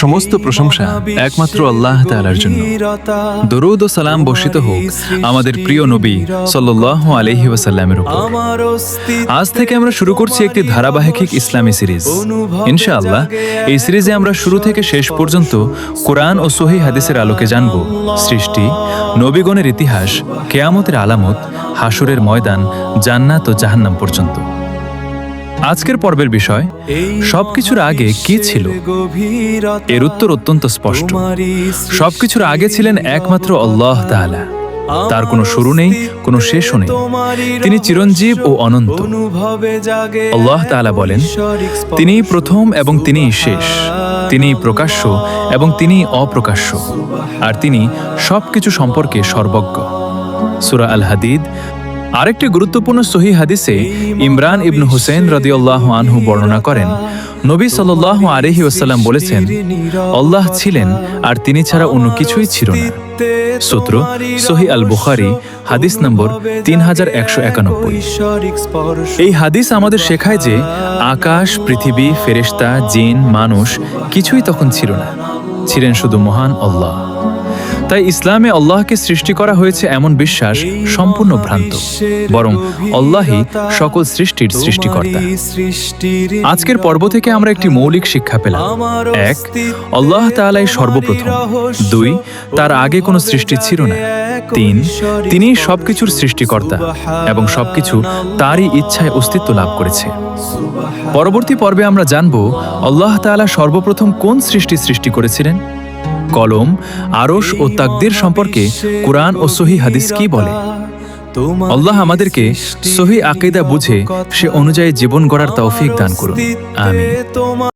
সমস্ত প্রশংসা একমাত্র আল্লাহ তাআলার জন্য। দরুদ ও সালাম বর্ষিত হোক আমাদের প্রিয় নবী সাল্লাল্লাহু আলাইহি ওয়াসাল্লামের উপর। আজ থেকে আমরা শুরু করছি একটি ধারাবাহিক ইসলামী সিরিজ। ইনশাআল্লাহ এই সিরিজে আমরা শুরু থেকে শেষ পর্যন্ত কোরআন ও সহিহ হাদিসের আলোকে জানব সৃষ্টি, নবীগণের ইতিহাস, কিয়ামতের আলামত, হাসরের ময়দান, জান্নাত ও জাহান্নাম পর্যন্ত। আজকের পর্বের বিষয় সবকিছুর আগে কি ছিল। এর উত্তর অত্যন্ত স্পষ্ট। সবকিছুর আগে ছিলেন একমাত্র আল্লাহ তাআলা। তার কোনো শুরু নেই, কোনো শেষও নেই। তিনি চিরঞ্জীব ও অনন্ত। আল্লাহ তাআলা বলেন, তিনিই প্রথম এবং তিনিই শেষ, তিনিই প্রকাশ্য এবং তিনিই অপ্রকাশ্য, আর তিনি সবকিছু সম্পর্কে সর্বজ্ঞ। সূরা আল হাদিদ। আরেকটি গুরুত্বপূর্ণ সহিহ হাদিসে ইমরান ইবনে হুসাইন রাদিয়াল্লাহু আনহু বর্ণনা করেন, নবী সাল্লাল্লাহু আলাইহি ওয়াসাল্লাম বলেছেন, আল্লাহ ছিলেন আর তিনি ছাড়া অন্য কিছুই ছিল না। সূত্র সহিহ আল বুখারী, হাদিস নম্বর 3191। এই হাদিস আমাদের শেখায় যে আকাশ, পৃথিবী, ফেরেশতা, জিন, মানুষ কিছুই তখন ছিল না, ছিলেন শুধু মহান আল্লাহ। তাই ইসলামে আল্লাহকে সৃষ্টি করা হয়েছে এমন বিশ্বাস সম্পূর্ণ ভ্রান্ত, বরং আল্লাহই সকল সৃষ্টির সৃষ্টিকর্তা। আজকের পর্ব থেকে আমরা একটি মৌলিক শিক্ষা পেলাম। ১. আল্লাহ তাআলাই সর্বপ্রথম। ২. তার আগে কোনো সৃষ্টি ছিল না। ৩. তিনিই সবকিছুর সৃষ্টিকর্তা এবং সবকিছু তারই ইচ্ছায় অস্তিত্ব লাভ করেছে। পরবর্তী পর্বে আমরা জানব আল্লাহ তাআলা সর্বপ্রথম কোন সৃষ্টি করেছিলেন। কলম, আরশ ও তাকদীর সম্পর্কে কুরআন ও সহিহ হাদিস কি বলে। আল্লাহ আমাদেরকে সহিহ আকীদা বুঝে সে অনুযায়ী জীবন গড়ার তৌফিক দান করুন। আমিন।